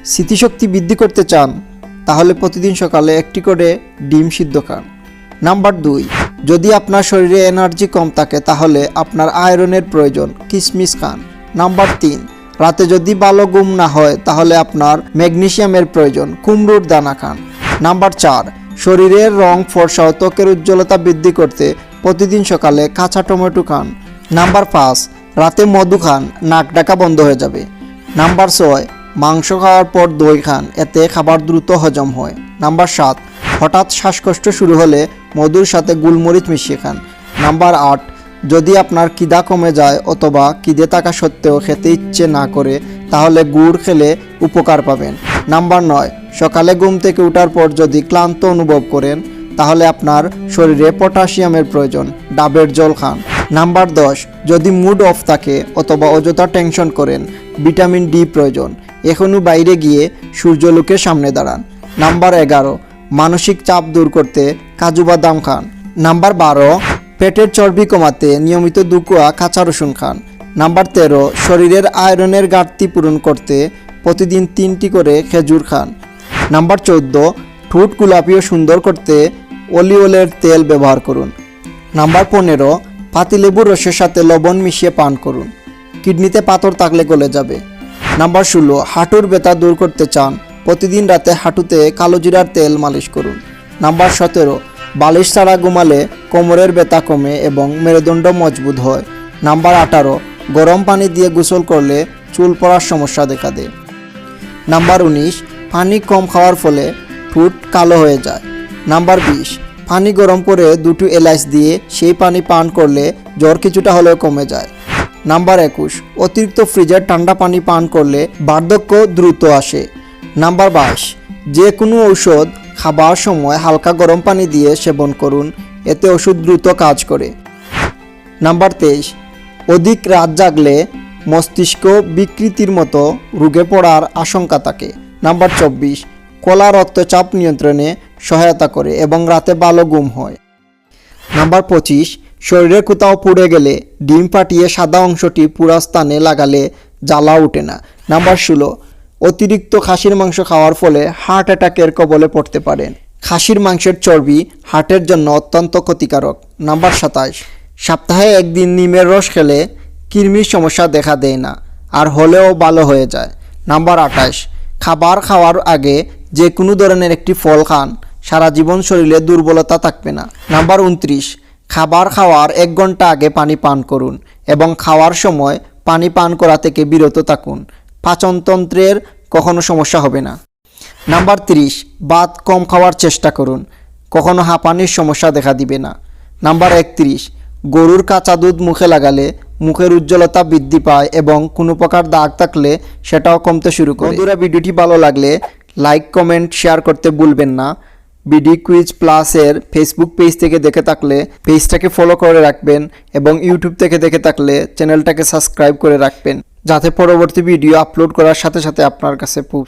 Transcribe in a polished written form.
স্মৃতিশক্তি বৃদ্ধি করতে চান তাহলে প্রতিদিন সকালে একটি করে ডিম সিদ্ধ খান। নাম্বার 2, যদি আপনার শরীরে এনার্জি কম থাকে তাহলে আপনার আয়রনের প্রয়োজন, কিশমিশ খান। নাম্বার 3, রাতে যদি ভালো ঘুম না হয় তাহলে আপনার ম্যাগনেসিয়ামের প্রয়োজন, কুমড়োর দানা খান। নাম্বার 4, শরীরের রং ফর্সা ও ত্বকের উজ্জ্বলতা বৃদ্ধি করতে প্রতিদিন সকালে কাঁচা টমেটো খান। নাম্বার 5, রাতে মধু খান, নাক ডাকা বন্ধ হয়ে যাবে। নাম্বার 6, মাংস খাওয়ার পর দই খান, এতে খাবার দ্রুত হজম হয়। নাম্বার 7, হঠাৎ শ্বাসকষ্ট শুরু হলে মধুর সাথে গোলমরিচ মিশিয়ে খান। নাম্বার 8, যদি আপনার খিদা কমে যায় অথবা খিদে থাকা সত্ত্বেও খেতে ইচ্ছে না করে তাহলে গুড় খেলে উপকার পাবেন। নাম্বার 9, সকালে ঘুম থেকে ওঠার পর যদি ক্লান্ত অনুভব করেন তাহলে আপনার শরীরে পটাশিয়ামের প্রয়োজন, ডাবের জল খান। নাম্বার 10, যদি মুড অফ থাকে অথবা অযথা টেনশন করেন, ভিটামিন ডি প্রয়োজন, এখনও বাইরে গিয়ে সূর্যলোকের সামনে দাঁড়ান। নাম্বার 11, মানসিক চাপ দূর করতে কাজু বাদাম খান। নাম্বার 12, পেটের চর্বি কমাতে নিয়মিত 2 কোয়া কাঁচা রসুন খান। নাম্বার 13, শরীরের আয়রনের ঘাটতি পূরণ করতে প্রতিদিন 3টি করে খেজুর খান। নাম্বার 14, ঠোঁট গোলাপি ও সুন্দর করতে অলিভ অয়েলের তেল ব্যবহার করুন। নাম্বার 15, পাতিলেবুর রসের সাথে লবণ মিশিয়ে পান করুন, কিডনিতে পাথর থাকলে গলে যাবে। নাম্বার 16, হাঁটুর ব্যথা দূর করতে চান, প্রতিদিন রাতে হাঁটুতে কালো জিরার তেল মালিশ করুন। নাম্বার 17, বালিশ ছাড়া ঘুমালে কোমরের ব্যথা কমে এবং মেরুদণ্ড মজবুত হয়। নাম্বার 18, গরম পানি দিয়ে গোসল করলে চুল পড়ার সমস্যা দেখা দেয়। নাম্বার 19, পানি কম খাওয়ার ফলে ঠোঁট কালো হয়ে যায়। নাম্বার 20, পানি গরম করে 2টি এলাচ দিয়ে সেই পানি পান করলে জ্বর কিছুটা হলেও কমে যায়। নাম্বার 21, অতিরিক্ত ফ্রিজের ঠান্ডা পানি পান করলে বার্ধক্য দ্রুত আসে। নাম্বার 22, যে কোনো ঔষধ খাবার সময় হালকা গরম পানি দিয়ে সেবন করুন, এতে ওষুধ দ্রুত কাজ করে। নাম্বার 23, অধিক রাত জাগলে মস্তিষ্ক বিকৃতির মতো রোগে পড়ার আশঙ্কা থাকে। নাম্বার 24, কলা রক্তচাপ নিয়ন্ত্রণে সহায়তা করে এবং রাতে ভালো ঘুম হয়। নাম্বার 25, শরীরের কোথাও পুড়ে গেলে ডিম ফাটিয়ে সাদা অংশটি পুরা স্থানে লাগালে জ্বালা ওঠে না। নাম্বার 16, অতিরিক্ত খাসির মাংস খাওয়ার ফলে হার্ট অ্যাটাকের কবলে পড়তে পারেন। খাসির মাংসের চর্বি হার্টের জন্য অত্যন্ত ক্ষতিকারক। নাম্বার 27, সপ্তাহে একদিন নিমের রস খেলে কৃমির সমস্যা দেখা দেয় না, আর হলেও ভালো হয়ে যায়। নাম্বার 28, খাবার খাওয়ার আগে যে কোনো ধরনের একটি ফল খান, সারা জীবন শরীরে দুর্বলতা থাকবে না। নাম্বার 29, খাবার খাওয়ার 1 ঘন্টা আগে পানি পান করুন এবং খাওয়ার সময় পানি পান করা থেকে বিরত থাকুন, পাচনতন্ত্রের কখনো সমস্যা হবে না। নাম্বার 30, ভাত কম খাওয়ার চেষ্টা করুন, কখনো হাঁপানির সমস্যা দেখা দিবে না। নাম্বার 31, গরুর কাঁচা দুধ মুখে লাগালে মুখের উজ্জ্বলতা বৃদ্ধি পায় এবং কোনো প্রকার দাগ থাকলে সেটাও কমতে শুরু করে। বন্ধুরা, ভিডিওটি ভালো লাগলে লাইক, কমেন্ট, শেয়ার করতে ভুলবেন না। বিডি কুইজ প্লাসের ফেসবুক পেজ থেকে দেখে থাকলে পেজটাকে ফলো করে রাখবেন এবং ইউটিউব থেকে দেখে থাকলে চ্যানেলটাকে সাবস্ক্রাইব করে রাখবেন, যাতে পরবর্তী ভিডিও আপলোড করার সাথে সাথে আপনার কাছে পৌঁছে।